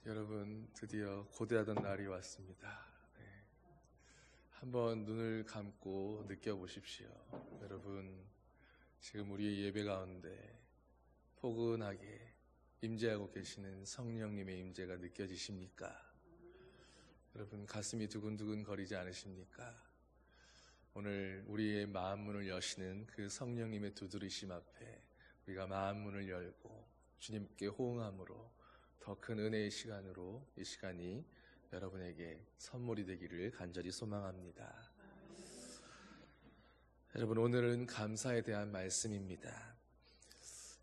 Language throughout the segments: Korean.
여러분, 드디어 고대하던 날이 왔습니다. 네. 한번 눈을 감고 느껴보십시오. 여러분, 지금 우리의 예배 가운데 포근하게 임재하고 계시는 성령님의 임재가 느껴지십니까? 여러분, 가슴이 두근두근 거리지 않으십니까? 오늘 우리의 마음 문을 여시는 그 성령님의 두드리심 앞에 우리가 마음 문을 열고 주님께 호응함으로 더 큰 은혜의 시간으로 이 시간이 여러분에게 선물이 되기를 간절히 소망합니다. 여러분, 오늘은 감사에 대한 말씀입니다.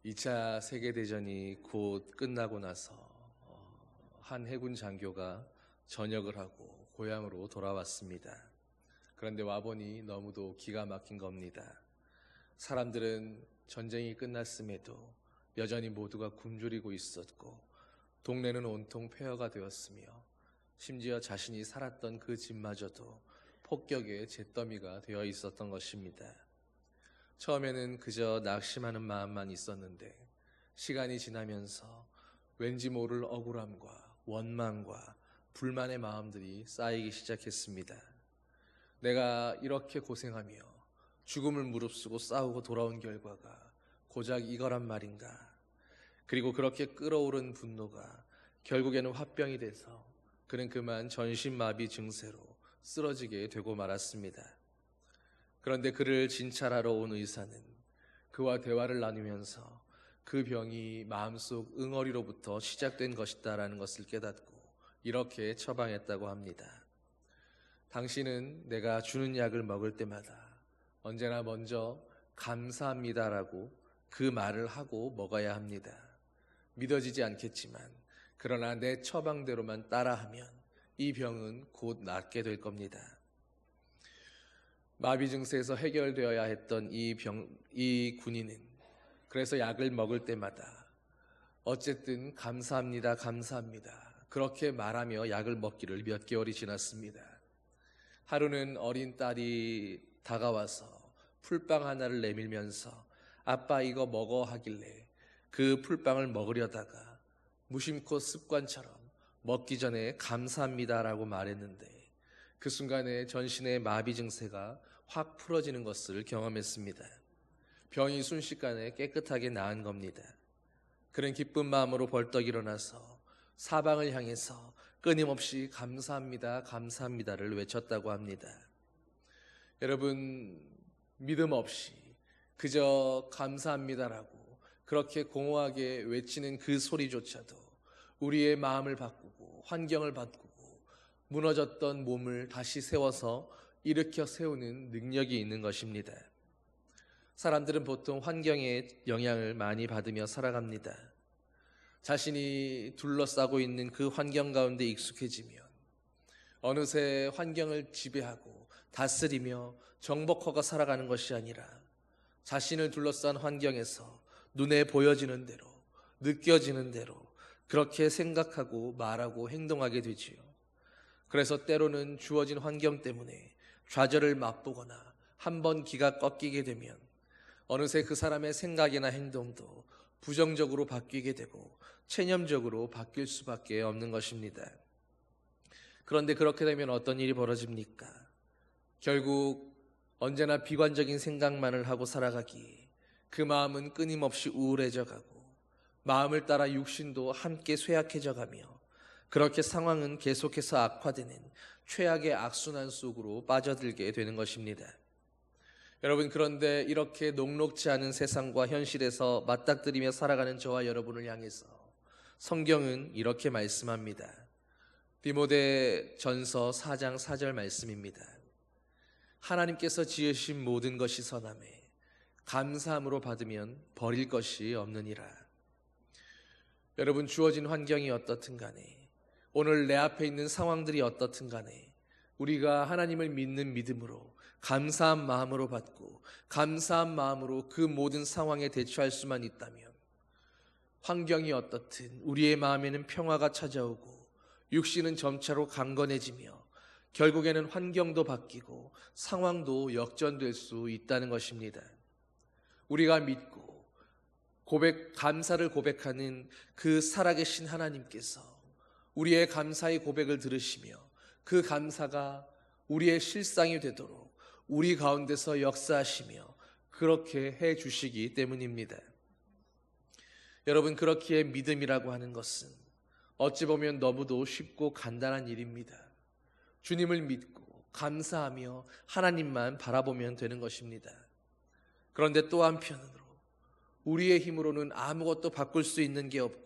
2차 세계대전이 곧 끝나고 나서 한 해군 장교가 전역을 하고 고향으로 돌아왔습니다. 그런데 와보니 너무도 기가 막힌 겁니다. 사람들은 전쟁이 끝났음에도 여전히 모두가 굶주리고 있었고 동네는 온통 폐허가 되었으며 심지어 자신이 살았던 그 집마저도 폭격의 잿더미가 되어 있었던 것입니다. 처음에는 그저 낙심하는 마음만 있었는데 시간이 지나면서 왠지 모를 억울함과 원망과 불만의 마음들이 쌓이기 시작했습니다. 내가 이렇게 고생하며 죽음을 무릅쓰고 싸우고 돌아온 결과가 고작 이거란 말인가? 그리고 그렇게 끓어오른 분노가 결국에는 화병이 돼서 그는 그만 전신마비 증세로 쓰러지게 되고 말았습니다. 그런데 그를 진찰하러 온 의사는 그와 대화를 나누면서 그 병이 마음속 응어리로부터 시작된 것이다라는 것을 깨닫고 이렇게 처방했다고 합니다. 당신은 내가 주는 약을 먹을 때마다 언제나 먼저 감사합니다라고 그 말을 하고 먹어야 합니다. 믿어지지 않겠지만 그러나 내 처방대로만 따라하면 이 병은 곧 낫게 될 겁니다. 마비 증세에서 해결되어야 했던 이 군인은 그래서 약을 먹을 때마다 어쨌든 감사합니다, 감사합니다 그렇게 말하며 약을 먹기를 몇 개월이 지났습니다. 하루는 어린 딸이 다가와서 풀빵 하나를 내밀면서 아빠 이거 먹어 하길래 그 풀빵을 먹으려다가 무심코 습관처럼 먹기 전에 감사합니다라고 말했는데 그 순간에 전신의 마비 증세가 확 풀어지는 것을 경험했습니다. 병이 순식간에 깨끗하게 나은 겁니다. 그런 기쁜 마음으로 벌떡 일어나서 사방을 향해서 끊임없이 감사합니다, 감사합니다를 외쳤다고 합니다. 여러분, 믿음 없이 그저 감사합니다라고 그렇게 공허하게 외치는 그 소리조차도 우리의 마음을 바꾸고 환경을 바꾸고 무너졌던 몸을 다시 세워서 일으켜 세우는 능력이 있는 것입니다. 사람들은 보통 환경의 영향을 많이 받으며 살아갑니다. 자신이 둘러싸고 있는 그 환경 가운데 익숙해지면 어느새 환경을 지배하고 다스리며 정복하고 살아가는 것이 아니라 자신을 둘러싼 환경에서 눈에 보여지는 대로 느껴지는 대로 그렇게 생각하고 말하고 행동하게 되지요. 그래서 때로는 주어진 환경 때문에 좌절을 맛보거나 한번 기가 꺾이게 되면 어느새 그 사람의 생각이나 행동도 부정적으로 바뀌게 되고 체념적으로 바뀔 수밖에 없는 것입니다. 그런데 그렇게 되면 어떤 일이 벌어집니까? 결국 언제나 비관적인 생각만을 하고 살아가기에 그 마음은 끊임없이 우울해져 가고 마음을 따라 육신도 함께 쇠약해져 가며 그렇게 상황은 계속해서 악화되는 최악의 악순환 속으로 빠져들게 되는 것입니다. 여러분, 그런데 이렇게 녹록지 않은 세상과 현실에서 맞닥뜨리며 살아가는 저와 여러분을 향해서 성경은 이렇게 말씀합니다. 디모데 전서 4장 4절 말씀입니다. 하나님께서 지으신 모든 것이 선하매 감사함으로 받으면 버릴 것이 없느니라. 여러분, 주어진 환경이 어떻든 간에 오늘 내 앞에 있는 상황들이 어떻든 간에 우리가 하나님을 믿는 믿음으로 감사한 마음으로 받고 감사한 마음으로 그 모든 상황에 대처할 수만 있다면 환경이 어떻든 우리의 마음에는 평화가 찾아오고 육신은 점차로 강건해지며 결국에는 환경도 바뀌고 상황도 역전될 수 있다는 것입니다. 우리가 믿고 감사를 고백하는 그 살아계신 하나님께서 우리의 감사의 고백을 들으시며 그 감사가 우리의 실상이 되도록 우리 가운데서 역사하시며 그렇게 해 주시기 때문입니다. 여러분, 그렇기에 믿음이라고 하는 것은 어찌 보면 너무도 쉽고 간단한 일입니다. 주님을 믿고 감사하며 하나님만 바라보면 되는 것입니다. 그런데 또 한편으로 우리의 힘으로는 아무것도 바꿀 수 있는 게 없고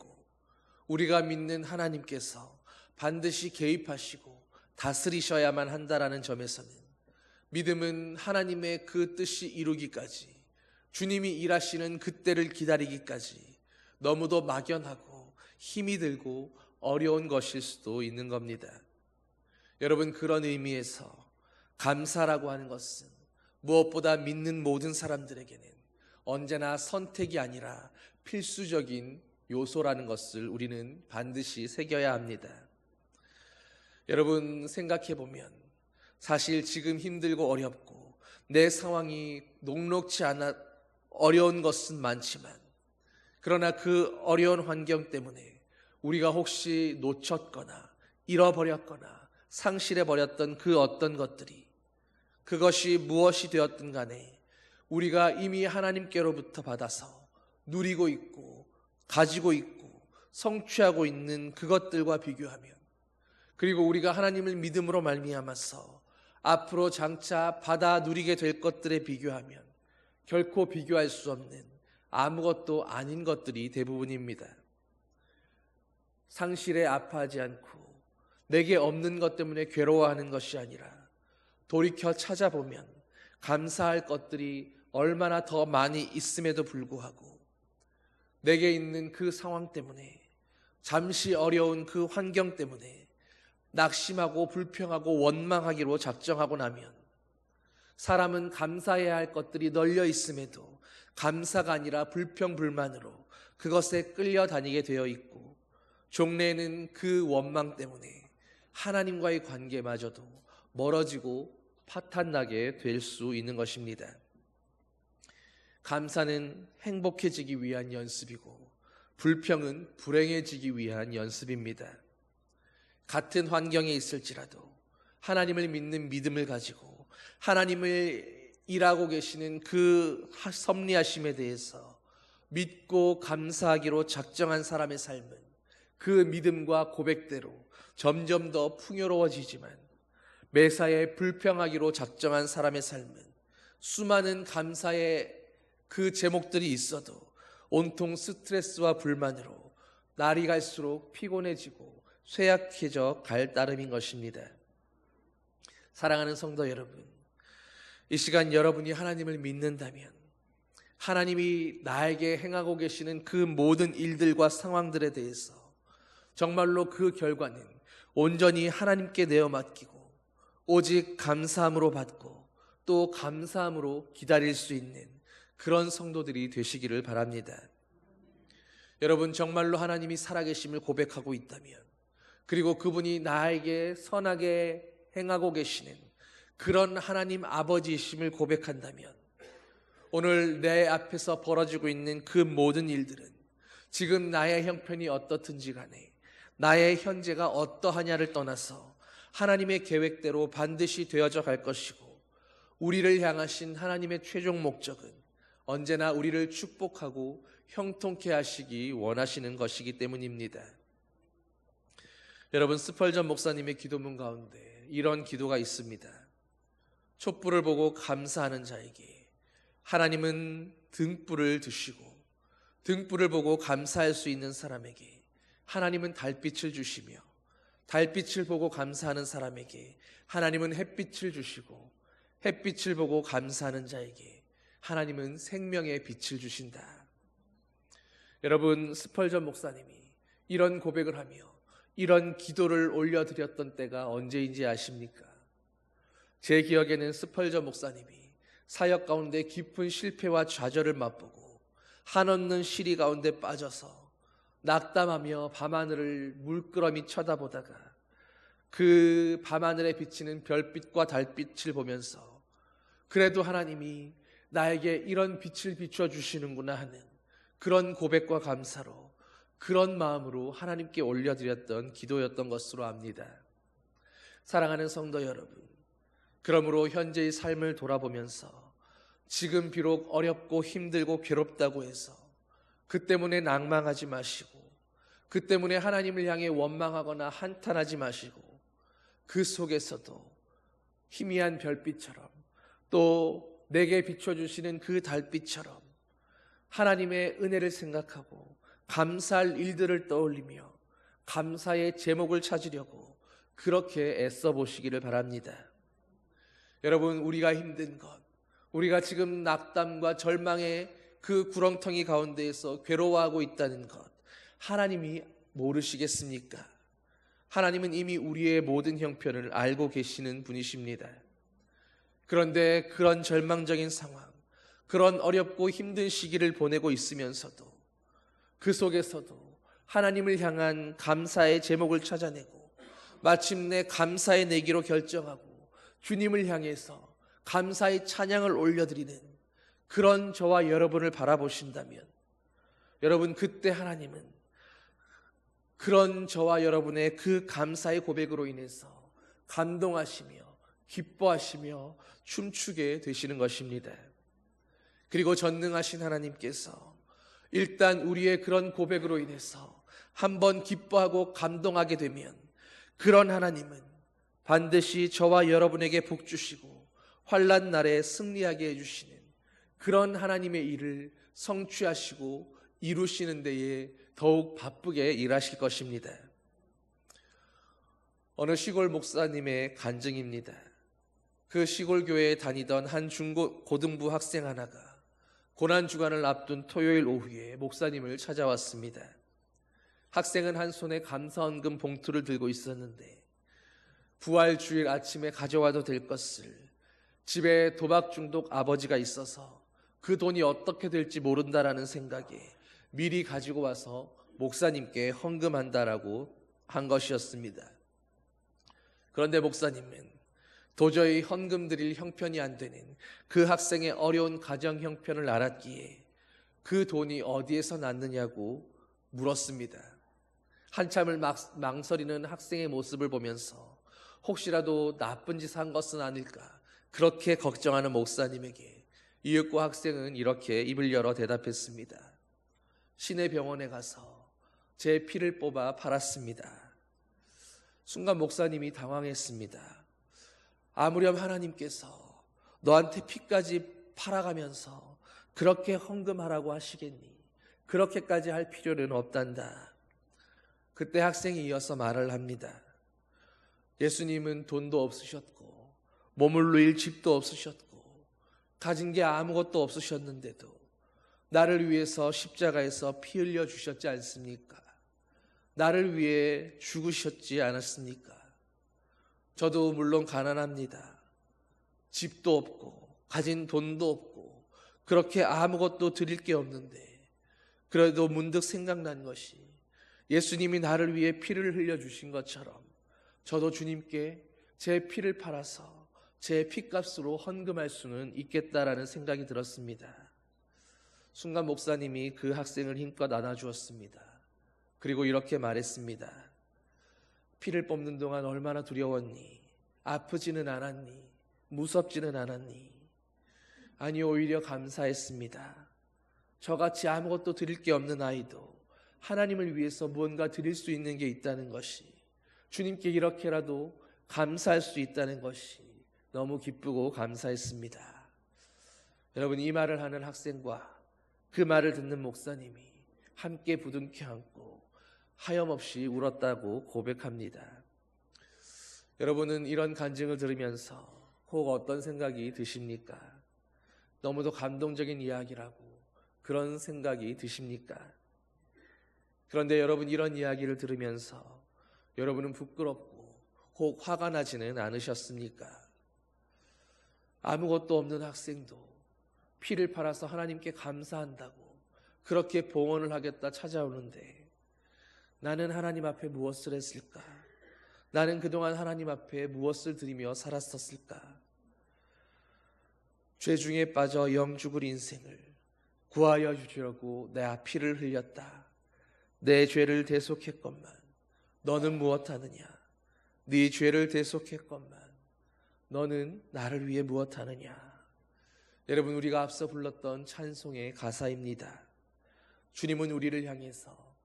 우리가 믿는 하나님께서 반드시 개입하시고 다스리셔야만 한다라는 점에서는 믿음은 하나님의 그 뜻이 이루기까지, 주님이 일하시는 그때를 기다리기까지 너무도 막연하고 힘이 들고 어려운 것일 수도 있는 겁니다. 여러분, 그런 의미에서 감사라고 하는 것은 무엇보다 믿는 모든 사람들에게는 언제나 선택이 아니라 필수적인 요소라는 것을 우리는 반드시 새겨야 합니다. 여러분, 생각해 보면 사실 지금 힘들고 어렵고 내 상황이 녹록지 않아 어려운 것은 많지만, 그러나 그 어려운 환경 때문에 우리가 혹시 놓쳤거나 잃어버렸거나 상실해버렸던 그 어떤 것들이, 그것이 무엇이 되었든 간에 우리가 이미 하나님께로부터 받아서 누리고 있고 가지고 있고 성취하고 있는 그것들과 비교하면, 그리고 우리가 하나님을 믿음으로 말미암아서 앞으로 장차 받아 누리게 될 것들에 비교하면 결코 비교할 수 없는 아무것도 아닌 것들이 대부분입니다. 상실에 아파하지 않고 내게 없는 것 때문에 괴로워하는 것이 아니라 돌이켜 찾아보면 감사할 것들이 얼마나 더 많이 있음에도 불구하고 내게 있는 그 상황 때문에, 잠시 어려운 그 환경 때문에 낙심하고 불평하고 원망하기로 작정하고 나면 사람은 감사해야 할 것들이 널려 있음에도 감사가 아니라 불평 불만으로 그것에 끌려다니게 되어 있고, 종래에는 그 원망 때문에 하나님과의 관계마저도 멀어지고 파탄나게 될 수 있는 것입니다. 감사는 행복해지기 위한 연습이고 불평은 불행해지기 위한 연습입니다. 같은 환경에 있을지라도 하나님을 믿는 믿음을 가지고 하나님을 일하고 계시는 그 섭리하심에 대해서 믿고 감사하기로 작정한 사람의 삶은 그 믿음과 고백대로 점점 더 풍요로워지지만, 매사에 불평하기로 작정한 사람의 삶은 수많은 감사의 그 제목들이 있어도 온통 스트레스와 불만으로 날이 갈수록 피곤해지고 쇠약해져 갈 따름인 것입니다. 사랑하는 성도 여러분, 이 시간 여러분이 하나님을 믿는다면 하나님이 나에게 행하고 계시는 그 모든 일들과 상황들에 대해서 정말로 그 결과는 온전히 하나님께 내어 맡기고 오직 감사함으로 받고 또 감사함으로 기다릴 수 있는 그런 성도들이 되시기를 바랍니다. 여러분, 정말로 하나님이 살아계심을 고백하고 있다면, 그리고 그분이 나에게 선하게 행하고 계시는 그런 하나님 아버지이심을 고백한다면, 오늘 내 앞에서 벌어지고 있는 그 모든 일들은 지금 나의 형편이 어떻든지 간에 나의 현재가 어떠하냐를 떠나서 하나님의 계획대로 반드시 되어져 갈 것이고, 우리를 향하신 하나님의 최종 목적은 언제나 우리를 축복하고 형통케 하시기 원하시는 것이기 때문입니다. 여러분, 스펄전 목사님의 기도문 가운데 이런 기도가 있습니다. 촛불을 보고 감사하는 자에게 하나님은 등불을 두시고, 등불을 보고 감사할 수 있는 사람에게 하나님은 달빛을 주시며, 달빛을 보고 감사하는 사람에게 하나님은 햇빛을 주시고, 햇빛을 보고 감사하는 자에게 하나님은 생명의 빛을 주신다. 여러분, 스펄전 목사님이 이런 고백을 하며 이런 기도를 올려드렸던 때가 언제인지 아십니까? 제 기억에는 스펄전 목사님이 사역 가운데 깊은 실패와 좌절을 맛보고 한없는 시리 가운데 빠져서 낙담하며 밤하늘을 물끄러미 쳐다보다가 그 밤하늘에 비치는 별빛과 달빛을 보면서 그래도 하나님이 나에게 이런 빛을 비춰주시는구나 하는 그런 고백과 감사로 그런 마음으로 하나님께 올려드렸던 기도였던 것으로 압니다. 사랑하는 성도 여러분, 그러므로 현재의 삶을 돌아보면서 지금 비록 어렵고 힘들고 괴롭다고 해서 그 때문에 낭망하지 마시고, 그 때문에 하나님을 향해 원망하거나 한탄하지 마시고, 그 속에서도 희미한 별빛처럼, 또 내게 비춰주시는 그 달빛처럼 하나님의 은혜를 생각하고 감사할 일들을 떠올리며 감사의 제목을 찾으려고 그렇게 애써 보시기를 바랍니다. 여러분, 우리가 힘든 것, 우리가 지금 낙담과 절망의 그 구렁텅이 가운데에서 괴로워하고 있다는 것, 하나님이 모르시겠습니까? 하나님은 이미 우리의 모든 형편을 알고 계시는 분이십니다. 그런데 그런 절망적인 상황, 그런 어렵고 힘든 시기를 보내고 있으면서도 그 속에서도 하나님을 향한 감사의 제목을 찾아내고 마침내 감사의 내기로 결정하고 주님을 향해서 감사의 찬양을 올려드리는 그런 저와 여러분을 바라보신다면, 여러분, 그때 하나님은 그런 저와 여러분의 그 감사의 고백으로 인해서 감동하시며 기뻐하시며 춤추게 되시는 것입니다. 그리고 전능하신 하나님께서 일단 우리의 그런 고백으로 인해서 한번 기뻐하고 감동하게 되면, 그런 하나님은 반드시 저와 여러분에게 복 주시고 환난 날에 승리하게 해주시는 그런 하나님의 일을 성취하시고 이루시는 데에 더욱 바쁘게 일하실 것입니다. 어느 시골 목사님의 간증입니다. 그 시골 교회에 다니던 한 중고등부 학생 하나가 고난주간을 앞둔 토요일 오후에 목사님을 찾아왔습니다. 학생은 한 손에 감사헌금 봉투를 들고 있었는데, 부활주일 아침에 가져와도 될 것을 집에 도박 중독 아버지가 있어서 그 돈이 어떻게 될지 모른다라는 생각에 미리 가지고 와서 목사님께 헌금한다라고 한 것이었습니다. 그런데 목사님은 도저히 헌금 드릴 형편이 안 되는 그 학생의 어려운 가정 형편을 알았기에 그 돈이 어디에서 났느냐고 물었습니다. 한참을 망설이는 학생의 모습을 보면서 혹시라도 나쁜 짓 한 것은 아닐까 그렇게 걱정하는 목사님에게 이윽고 학생은 이렇게 입을 열어 대답했습니다. 시내 병원에 가서 제 피를 뽑아 팔았습니다. 순간 목사님이 당황했습니다. 아무렴 하나님께서 너한테 피까지 팔아가면서 그렇게 헌금하라고 하시겠니? 그렇게까지 할 필요는 없단다. 그때 학생이 이어서 말을 합니다. 예수님은 돈도 없으셨고 머물 누일 집도 없으셨고 가진 게 아무것도 없으셨는데도 나를 위해서 십자가에서 피 흘려 주셨지 않습니까? 나를 위해 죽으셨지 않았습니까? 저도 물론 가난합니다. 집도 없고 가진 돈도 없고 그렇게 아무것도 드릴 게 없는데, 그래도 문득 생각난 것이 예수님이 나를 위해 피를 흘려주신 것처럼 저도 주님께 제 피를 팔아서 제 피값으로 헌금할 수는 있겠다라는 생각이 들었습니다. 순간 목사님이 그 학생을 힘껏 안아주었습니다. 그리고 이렇게 말했습니다. 피를 뽑는 동안 얼마나 두려웠니? 아프지는 않았니? 무섭지는 않았니? 아니, 오히려 감사했습니다. 저같이 아무것도 드릴 게 없는 아이도 하나님을 위해서 무언가 드릴 수 있는 게 있다는 것이, 주님께 이렇게라도 감사할 수 있다는 것이 너무 기쁘고 감사했습니다. 여러분, 이 말을 하는 학생과 그 말을 듣는 목사님이 함께 부둥켜 안고 하염없이 울었다고 고백합니다. 여러분은 이런 간증을 들으면서 혹 어떤 생각이 드십니까? 너무도 감동적인 이야기라고 그런 생각이 드십니까? 그런데 여러분, 이런 이야기를 들으면서 여러분은 부끄럽고 혹 화가 나지는 않으셨습니까? 아무것도 없는 학생도 피를 팔아서 하나님께 감사한다고 그렇게 봉헌을 하겠다 찾아오는데, 나는 하나님 앞에 무엇을 했을까? 나는 그동안 하나님 앞에 무엇을 드리며 살았었을까? 죄 중에 빠져 영 죽을 인생을 구하여 주시려고 내 피를 흘렸다. 내 죄를 대속했건만 너는 무엇하느냐? 네 죄를 대속했건만 너는 나를 위해 무엇하느냐? 여러분, 우리가 앞서 불렀던 찬송의 가사입니다. 주님은 우리를 향해서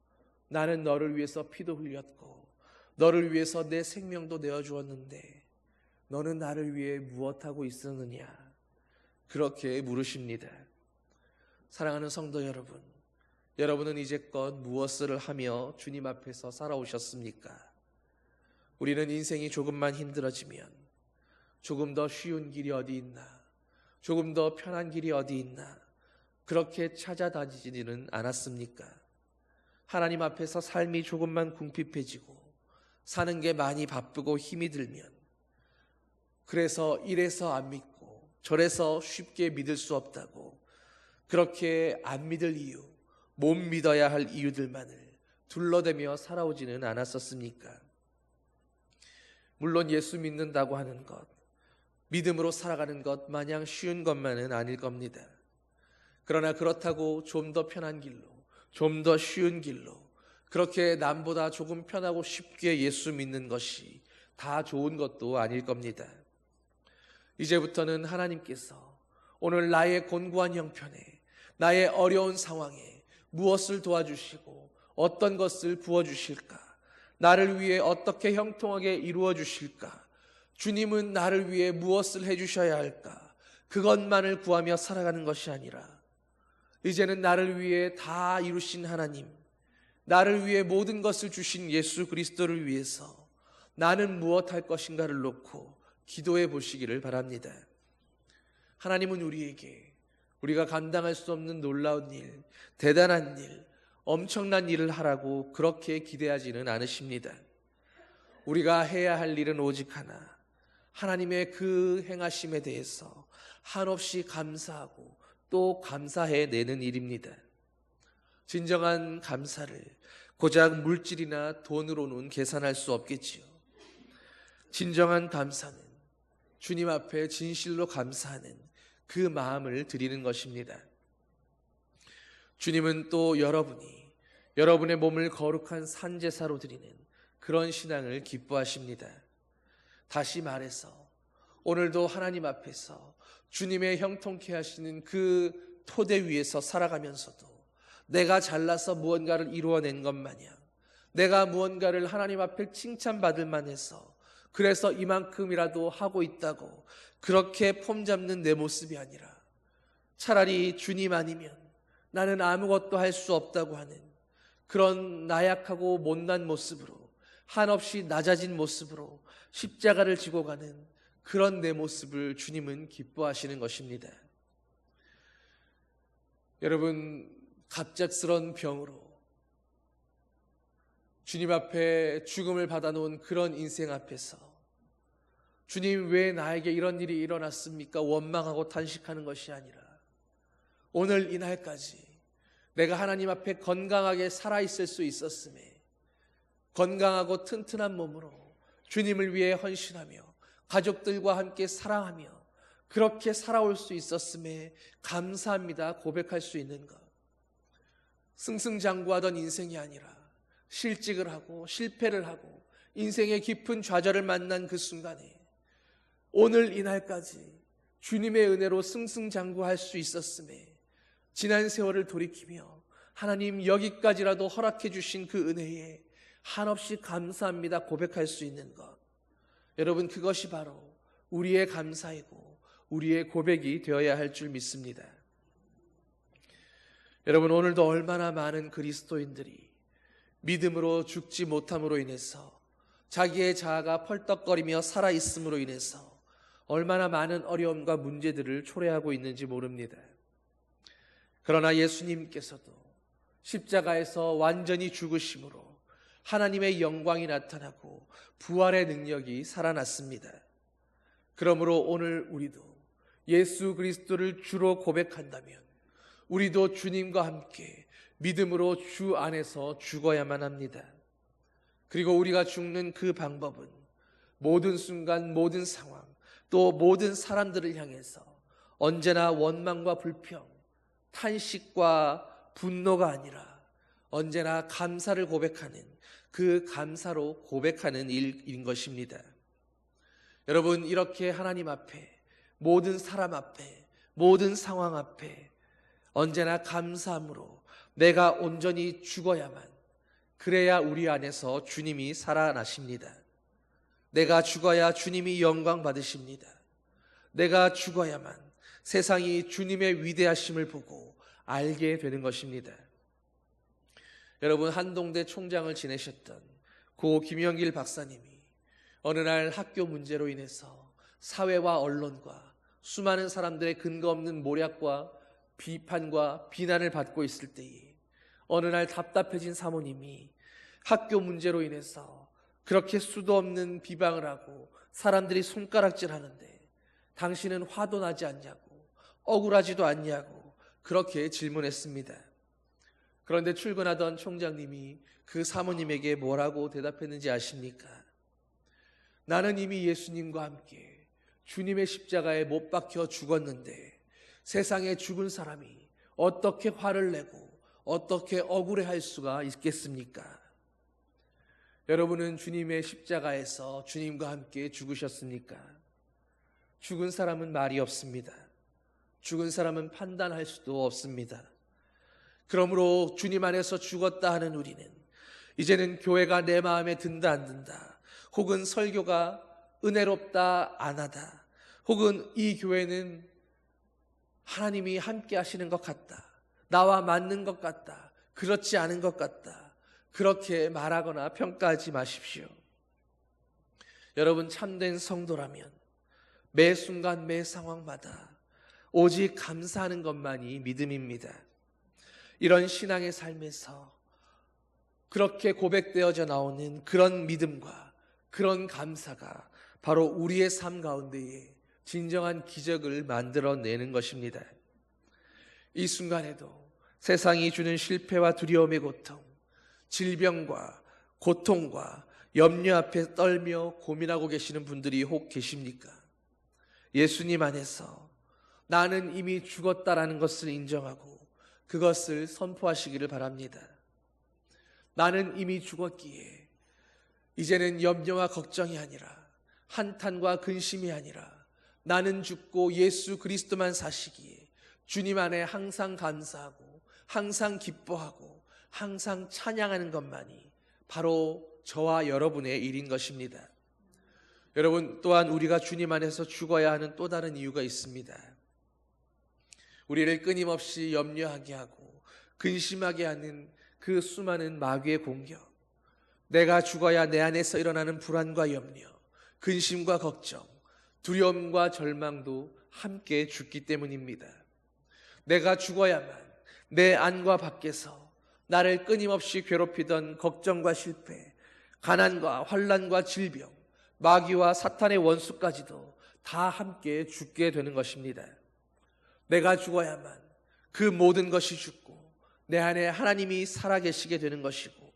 나는 너를 위해서 피도 흘렸고 너를 위해서 내 생명도 내어주었는데 너는 나를 위해 무엇하고 있었느냐? 그렇게 물으십니다. 사랑하는 성도 여러분, 여러분은 이제껏 무엇을 하며 주님 앞에서 살아오셨습니까? 우리는 인생이 조금만 힘들어지면 조금 더 쉬운 길이 어디 있나, 조금 더 편한 길이 어디 있나 그렇게 찾아다니지는 않았습니까? 하나님 앞에서 삶이 조금만 궁핍해지고 사는 게 많이 바쁘고 힘이 들면 그래서 이래서 안 믿고 저래서 쉽게 믿을 수 없다고 그렇게 안 믿을 이유, 못 믿어야 할 이유들만을 둘러대며 살아오지는 않았었습니까? 물론 예수 믿는다고 하는 것, 믿음으로 살아가는 것 마냥 쉬운 것만은 아닐 겁니다. 그러나 그렇다고 좀 더 편한 길로, 좀 더 쉬운 길로 그렇게 남보다 조금 편하고 쉽게 예수 믿는 것이 다 좋은 것도 아닐 겁니다. 이제부터는 하나님께서 오늘 나의 곤고한 형편에, 나의 어려운 상황에 무엇을 도와주시고 어떤 것을 부어주실까, 나를 위해 어떻게 형통하게 이루어 주실까, 주님은 나를 위해 무엇을 해주셔야 할까, 그것만을 구하며 살아가는 것이 아니라 이제는 나를 위해 다 이루신 하나님, 나를 위해 모든 것을 주신 예수 그리스도를 위해서 나는 무엇 할 것인가를 놓고 기도해 보시기를 바랍니다. 하나님은 우리에게 우리가 감당할 수 없는 놀라운 일, 대단한 일, 엄청난 일을 하라고 그렇게 기대하지는 않으십니다. 우리가 해야 할 일은 오직 하나, 하나님의 그 행하심에 대해서 한없이 감사하고 또 감사해 내는 일입니다. 진정한 감사를 고작 물질이나 돈으로는 계산할 수 없겠지요. 진정한 감사는 주님 앞에 진실로 감사하는 그 마음을 드리는 것입니다. 주님은 또 여러분의 몸을 거룩한 산제사로 드리는 그런 신앙을 기뻐하십니다. 다시 말해서 오늘도 하나님 앞에서 주님의 형통케 하시는 그 토대 위에서 살아가면서도 내가 잘나서 무언가를 이루어낸 것 마냥, 내가 무언가를 하나님 앞에 칭찬받을 만해서 그래서 이만큼이라도 하고 있다고 그렇게 폼잡는 내 모습이 아니라 차라리 주님 아니면 나는 아무것도 할 수 없다고 하는 그런 나약하고 못난 모습으로, 한없이 낮아진 모습으로 십자가를 지고 가는 그런 내 모습을 주님은 기뻐하시는 것입니다. 여러분, 갑작스런 병으로 주님 앞에 죽음을 받아놓은 그런 인생 앞에서 주님, 왜 나에게 이런 일이 일어났습니까? 원망하고 탄식하는 것이 아니라 오늘 이날까지 내가 하나님 앞에 건강하게 살아있을 수 있었음에, 건강하고 튼튼한 몸으로 주님을 위해 헌신하며 가족들과 함께 사랑하며 그렇게 살아올 수 있었음에 감사합니다 고백할 수 있는 것. 승승장구하던 인생이 아니라 실직을 하고 실패를 하고 인생의 깊은 좌절을 만난 그 순간에 오늘 이날까지 주님의 은혜로 승승장구할 수 있었음에 지난 세월을 돌이키며 하나님 여기까지라도 허락해 주신 그 은혜에 한없이 감사합니다 고백할 수 있는 것. 여러분, 그것이 바로 우리의 감사이고 우리의 고백이 되어야 할 줄 믿습니다. 여러분, 오늘도 얼마나 많은 그리스도인들이 믿음으로 죽지 못함으로 인해서, 자기의 자아가 펄떡거리며 살아있음으로 인해서 얼마나 많은 어려움과 문제들을 초래하고 있는지 모릅니다. 그러나 예수님께서도 십자가에서 완전히 죽으심으로 하나님의 영광이 나타나고 부활의 능력이 살아났습니다. 그러므로 오늘 우리도 예수 그리스도를 주로 고백한다면 우리도 주님과 함께 믿음으로 주 안에서 죽어야만 합니다. 그리고 우리가 죽는 그 방법은 모든 순간, 모든 상황, 또 모든 사람들을 향해서 언제나 원망과 불평, 탄식과 분노가 아니라 언제나 감사를 고백하는, 그 감사로 고백하는 일인 것입니다. 여러분, 이렇게 하나님 앞에, 모든 사람 앞에, 모든 상황 앞에 언제나 감사함으로 내가 온전히 죽어야만, 그래야 우리 안에서 주님이 살아나십니다. 내가 죽어야 주님이 영광 받으십니다. 내가 죽어야만 세상이 주님의 위대하심을 보고 알게 되는 것입니다. 여러분, 한동대 총장을 지내셨던 고 김영길 박사님이 어느 날 학교 문제로 인해서 사회와 언론과 수많은 사람들의 근거 없는 모략과 비판과 비난을 받고 있을 때에 어느 날 답답해진 사모님이 학교 문제로 인해서 그렇게 수도 없는 비방을 하고 사람들이 손가락질하는데 당신은 화도 나지 않냐고, 억울하지도 않냐고 그렇게 질문했습니다. 그런데 출근하던 총장님이 그 사모님에게 뭐라고 대답했는지 아십니까? 나는 이미 예수님과 함께 주님의 십자가에 못 박혀 죽었는데 세상에 죽은 사람이 어떻게 화를 내고 어떻게 억울해할 수가 있겠습니까? 여러분은 주님의 십자가에서 주님과 함께 죽으셨습니까? 죽은 사람은 말이 없습니다. 죽은 사람은 판단할 수도 없습니다. 그러므로 주님 안에서 죽었다 하는 우리는 이제는 교회가 내 마음에 든다 안 든다, 혹은 설교가 은혜롭다 안 하다, 혹은 이 교회는 하나님이 함께 하시는 것 같다, 나와 맞는 것 같다, 그렇지 않은 것 같다, 그렇게 말하거나 평가하지 마십시오. 여러분, 참된 성도라면 매 순간 매 상황마다 오직 감사하는 것만이 믿음입니다. 이런 신앙의 삶에서 그렇게 고백되어져 나오는 그런 믿음과 그런 감사가 바로 우리의 삶 가운데에 진정한 기적을 만들어내는 것입니다. 이 순간에도 세상이 주는 실패와 두려움의 고통, 질병과 고통과 염려 앞에 떨며 고민하고 계시는 분들이 혹 계십니까? 예수님 안에서 나는 이미 죽었다라는 것을 인정하고 그것을 선포하시기를 바랍니다. 나는 이미 죽었기에 이제는 염려와 걱정이 아니라, 한탄과 근심이 아니라, 나는 죽고 예수 그리스도만 사시기에 주님 안에 항상 감사하고 항상 기뻐하고 항상 찬양하는 것만이 바로 저와 여러분의 일인 것입니다. 여러분, 또한 우리가 주님 안에서 죽어야 하는 또 다른 이유가 있습니다. 우리를 끊임없이 염려하게 하고 근심하게 하는 그 수많은 마귀의 공격, 내가 죽어야 내 안에서 일어나는 불안과 염려, 근심과 걱정, 두려움과 절망도 함께 죽기 때문입니다. 내가 죽어야만 내 안과 밖에서 나를 끊임없이 괴롭히던 걱정과 실패, 가난과 환난과 질병, 마귀와 사탄의 원수까지도 다 함께 죽게 되는 것입니다. 내가 죽어야만 그 모든 것이 죽고 내 안에 하나님이 살아계시게 되는 것이고,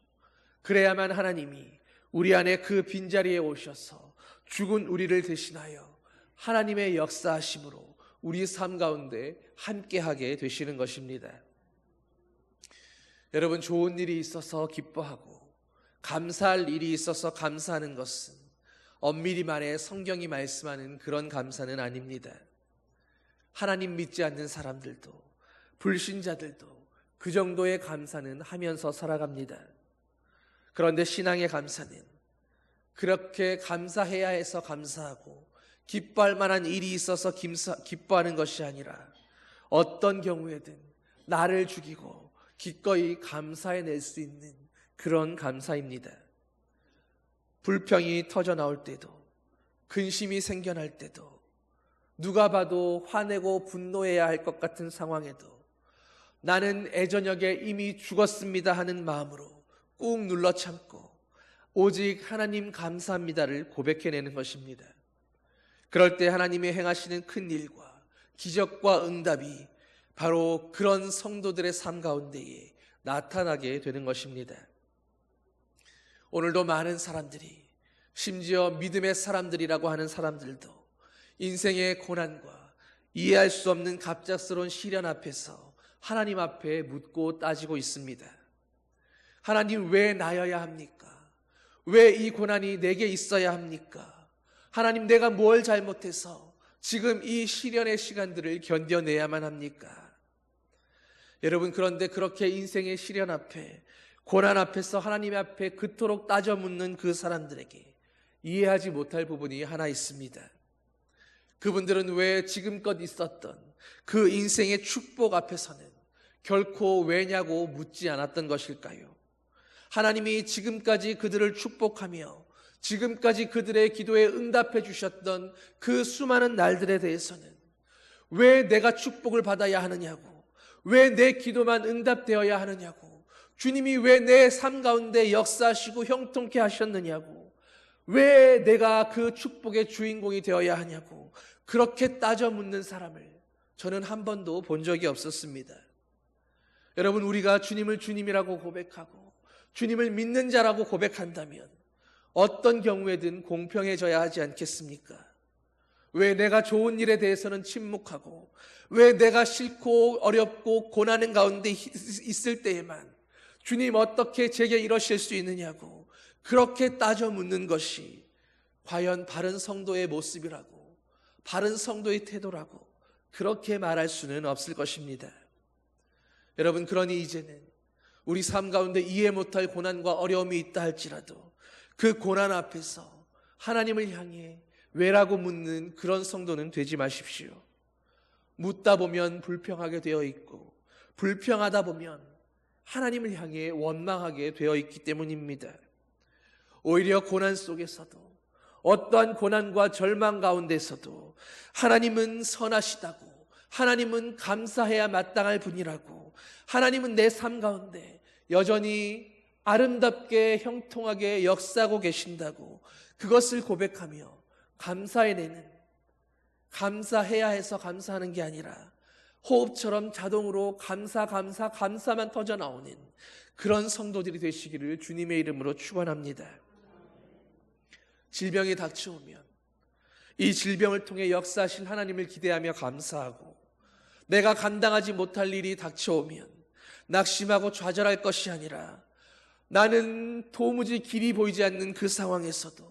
그래야만 하나님이 우리 안에 그 빈자리에 오셔서 죽은 우리를 대신하여 하나님의 역사하심으로 우리 삶 가운데 함께하게 되시는 것입니다. 여러분, 좋은 일이 있어서 기뻐하고 감사할 일이 있어서 감사하는 것은 엄밀히 말해 성경이 말씀하는 그런 감사는 아닙니다. 하나님 믿지 않는 사람들도, 불신자들도 그 정도의 감사는 하면서 살아갑니다. 그런데 신앙의 감사는 그렇게 감사해야 해서 감사하고 기뻐할 만한 일이 있어서 기뻐하는 것이 아니라 어떤 경우에든 나를 죽이고 기꺼이 감사해낼 수 있는 그런 감사입니다. 불평이 터져 나올 때도, 근심이 생겨날 때도, 누가 봐도 화내고 분노해야 할 것 같은 상황에도 나는 애저녁에 이미 죽었습니다 하는 마음으로 꾹 눌러 참고 오직 하나님 감사합니다를 고백해내는 것입니다. 그럴 때 하나님이 행하시는 큰 일과 기적과 응답이 바로 그런 성도들의 삶 가운데에 나타나게 되는 것입니다. 오늘도 많은 사람들이, 심지어 믿음의 사람들이라고 하는 사람들도 인생의 고난과 이해할 수 없는 갑작스러운 시련 앞에서 하나님 앞에 묻고 따지고 있습니다. 하나님, 왜 나여야 합니까? 왜 이 고난이 내게 있어야 합니까? 하나님, 내가 뭘 잘못해서 지금 이 시련의 시간들을 견뎌내야만 합니까? 여러분, 그런데 그렇게 인생의 시련 앞에, 고난 앞에서 하나님 앞에 그토록 따져 묻는 그 사람들에게 이해하지 못할 부분이 하나 있습니다. 그분들은 왜 지금껏 있었던 그 인생의 축복 앞에서는 결코 왜냐고 묻지 않았던 것일까요? 하나님이 지금까지 그들을 축복하며 지금까지 그들의 기도에 응답해 주셨던 그 수많은 날들에 대해서는 왜 내가 축복을 받아야 하느냐고, 왜 내 기도만 응답되어야 하느냐고, 주님이 왜 내 삶 가운데 역사하시고 형통케 하셨느냐고, 왜 내가 그 축복의 주인공이 되어야 하냐고 그렇게 따져 묻는 사람을 저는 한 번도 본 적이 없었습니다. 여러분, 우리가 주님을 주님이라고 고백하고 주님을 믿는 자라고 고백한다면 어떤 경우에든 공평해져야 하지 않겠습니까? 왜 내가 좋은 일에 대해서는 침묵하고, 왜 내가 싫고 어렵고 고난의 가운데 있을 때에만 주님 어떻게 제게 이러실 수 있느냐고 그렇게 따져 묻는 것이 과연 바른 성도의 모습이라고, 바른 성도의 태도라고 그렇게 말할 수는 없을 것입니다. 여러분, 그러니 이제는 우리 삶 가운데 이해 못할 고난과 어려움이 있다 할지라도 그 고난 앞에서 하나님을 향해 왜라고 묻는 그런 성도는 되지 마십시오. 묻다 보면 불평하게 되어 있고, 불평하다 보면 하나님을 향해 원망하게 되어 있기 때문입니다. 오히려 고난 속에서도, 어떠한 고난과 절망 가운데서도 하나님은 선하시다고, 하나님은 감사해야 마땅할 분이라고, 하나님은 내 삶 가운데 여전히 아름답게 형통하게 역사하고 계신다고 그것을 고백하며 감사해내는, 감사해야 해서 감사하는 게 아니라 호흡처럼 자동으로 감사만 터져 나오는 그런 성도들이 되시기를 주님의 이름으로 축원합니다. 질병이 닥쳐오면 이 질병을 통해 역사하신 하나님을 기대하며 감사하고, 내가 감당하지 못할 일이 닥쳐오면 낙심하고 좌절할 것이 아니라 나는 도무지 길이 보이지 않는 그 상황에서도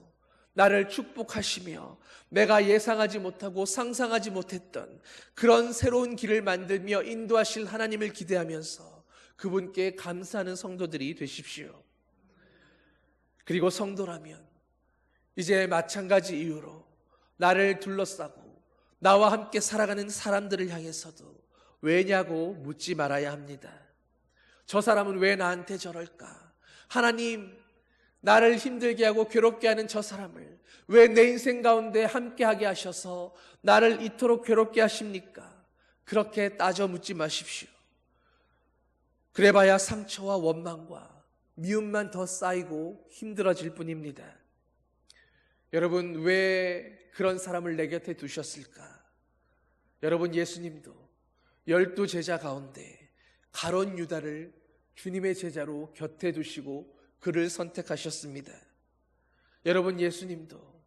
나를 축복하시며 내가 예상하지 못하고 상상하지 못했던 그런 새로운 길을 만들며 인도하실 하나님을 기대하면서 그분께 감사하는 성도들이 되십시오. 그리고 성도라면 이제 마찬가지 이유로 나를 둘러싸고 나와 함께 살아가는 사람들을 향해서도 왜냐고 묻지 말아야 합니다. 저 사람은 왜 나한테 저럴까? 하나님, 나를 힘들게 하고 괴롭게 하는 저 사람을 왜 내 인생 가운데 함께하게 하셔서 나를 이토록 괴롭게 하십니까? 그렇게 따져 묻지 마십시오. 그래봐야 상처와 원망과 미움만 더 쌓이고 힘들어질 뿐입니다. 여러분, 왜 그런 사람을 내 곁에 두셨을까? 여러분, 예수님도 12 제자 가운데 가룟 유다를 주님의 제자로 곁에 두시고 그를 선택하셨습니다. 여러분, 예수님도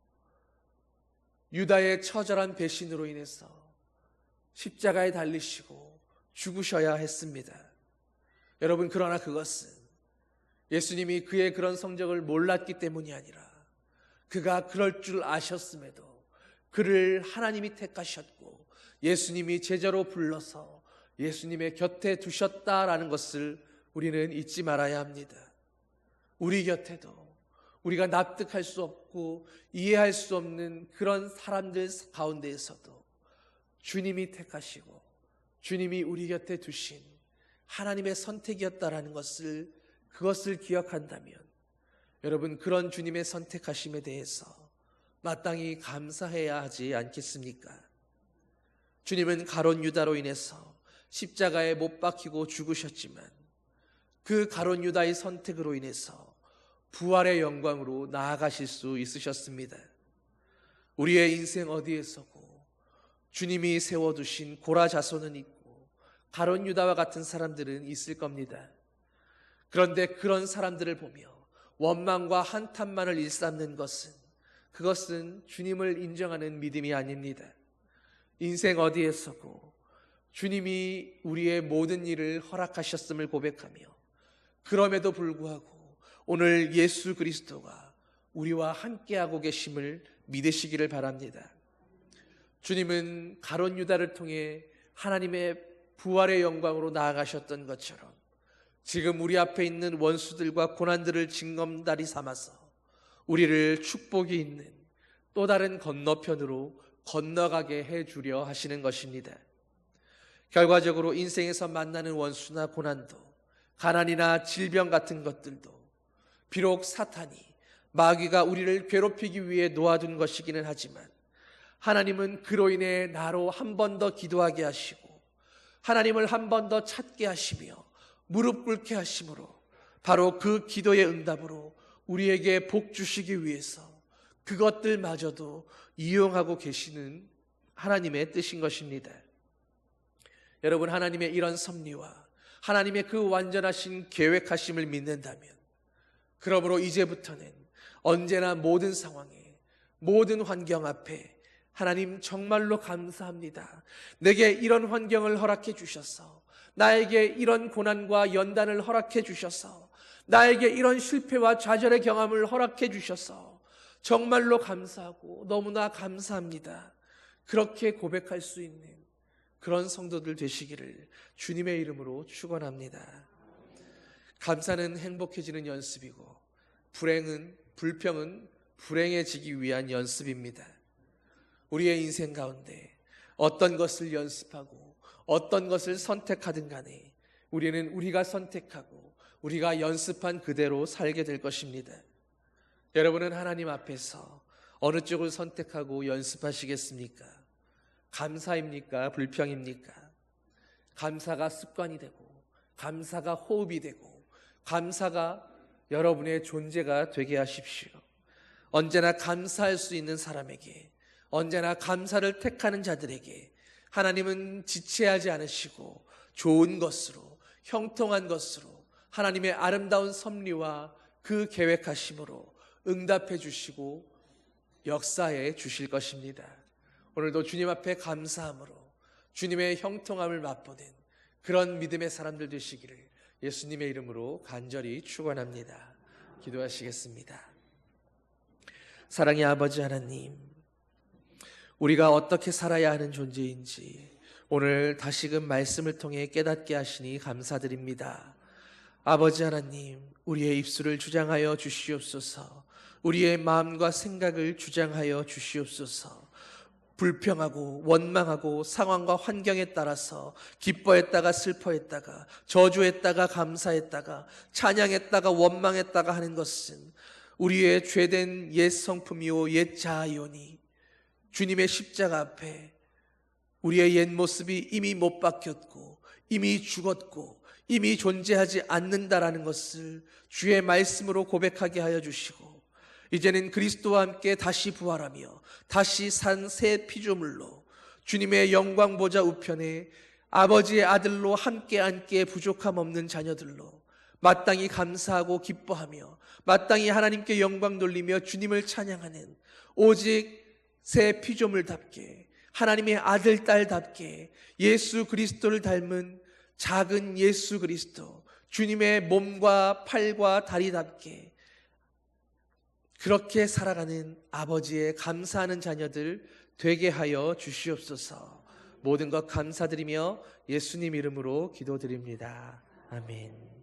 유다의 처절한 배신으로 인해서 십자가에 달리시고 죽으셔야 했습니다. 여러분, 그러나 그것은 예수님이 그의 그런 성적을 몰랐기 때문이 아니라 그가 그럴 줄 아셨음에도 그를 하나님이 택하셨고 예수님이 제자로 불러서 예수님의 곁에 두셨다라는 것을 우리는 잊지 말아야 합니다. 우리 곁에도 우리가 납득할 수 없고 이해할 수 없는 그런 사람들 가운데에서도 주님이 택하시고 주님이 우리 곁에 두신 하나님의 선택이었다라는 것을, 그것을 기억한다면 여러분, 그런 주님의 선택하심에 대해서 마땅히 감사해야 하지 않겠습니까? 주님은 가룟 유다로 인해서 십자가에 못 박히고 죽으셨지만 그 가룟 유다의 선택으로 인해서 부활의 영광으로 나아가실 수 있으셨습니다. 우리의 인생 어디에서고 주님이 세워두신 고라 자손은 있고 가룟 유다와 같은 사람들은 있을 겁니다. 그런데 그런 사람들을 보며 원망과 한탄만을 일삼는 것은, 그것은 주님을 인정하는 믿음이 아닙니다. 인생 어디에서고 주님이 우리의 모든 일을 허락하셨음을 고백하며 그럼에도 불구하고 오늘 예수 그리스도가 우리와 함께하고 계심을 믿으시기를 바랍니다. 주님은 가룟 유다를 통해 하나님의 부활의 영광으로 나아가셨던 것처럼 지금 우리 앞에 있는 원수들과 고난들을 징검다리 삼아서 우리를 축복이 있는 또 다른 건너편으로 건너가게 해주려 하시는 것입니다. 결과적으로 인생에서 만나는 원수나 고난도, 가난이나 질병 같은 것들도 비록 사탄이, 마귀가 우리를 괴롭히기 위해 놓아둔 것이기는 하지만 하나님은 그로 인해 나로 한 번 더 기도하게 하시고 하나님을 한 번 더 찾게 하시며 무릎 꿇게 하심으로 바로 그 기도의 응답으로 우리에게 복 주시기 위해서 그것들마저도 이용하고 계시는 하나님의 뜻인 것입니다. 여러분, 하나님의 이런 섭리와 하나님의 그 완전하신 계획하심을 믿는다면 그러므로 이제부터는 언제나 모든 상황에, 모든 환경 앞에 하나님 정말로 감사합니다. 내게 이런 환경을 허락해 주셔서, 나에게 이런 고난과 연단을 허락해 주셔서, 나에게 이런 실패와 좌절의 경험을 허락해 주셔서 정말로 감사하고 너무나 감사합니다. 그렇게 고백할 수 있는 그런 성도들 되시기를 주님의 이름으로 축원합니다. 감사는 행복해지는 연습이고 불평은 불행해지기 위한 연습입니다. 우리의 인생 가운데 어떤 것을 연습하고 어떤 것을 선택하든 간에 우리는 우리가 선택하고 우리가 연습한 그대로 살게 될 것입니다. 여러분은 하나님 앞에서 어느 쪽을 선택하고 연습하시겠습니까? 감사입니까? 불평입니까? 감사가 습관이 되고 감사가 호흡이 되고 감사가 여러분의 존재가 되게 하십시오. 언제나 감사할 수 있는 사람에게, 언제나 감사를 택하는 자들에게 하나님은 지체하지 않으시고 좋은 것으로, 형통한 것으로 하나님의 아름다운 섭리와 그 계획하심으로 응답해 주시고 역사해 주실 것입니다. 오늘도 주님 앞에 감사함으로 주님의 형통함을 맛보는 그런 믿음의 사람들 되시기를 예수님의 이름으로 간절히 축원합니다. 기도하시겠습니다. 사랑의 아버지 하나님, 우리가 어떻게 살아야 하는 존재인지 오늘 다시금 말씀을 통해 깨닫게 하시니 감사드립니다. 아버지 하나님, 우리의 입술을 주장하여 주시옵소서. 우리의 마음과 생각을 주장하여 주시옵소서. 불평하고 원망하고 상황과 환경에 따라서 기뻐했다가 슬퍼했다가 저주했다가 감사했다가 찬양했다가 원망했다가 하는 것은 우리의 죄된 옛 성품이요 옛 자아이오니 주님의 십자가 앞에 우리의 옛 모습이 이미 못 박혔고 이미 죽었고 이미 존재하지 않는다라는 것을 주의 말씀으로 고백하게 하여 주시고 이제는 그리스도와 함께 다시 부활하며 다시 산 새 피조물로 주님의 영광 보좌 우편에 아버지의 아들로 함께 앉게 부족함 없는 자녀들로 마땅히 감사하고 기뻐하며 마땅히 하나님께 영광 돌리며 주님을 찬양하는 오직 새 피조물답게 하나님의 아들 딸답게 예수 그리스도를 닮은 작은 예수 그리스도 주님의 몸과 팔과 다리답게 그렇게 살아가는 아버지의 감사하는 자녀들 되게 하여 주시옵소서. 모든 것 감사드리며 예수님 이름으로 기도드립니다. 아멘.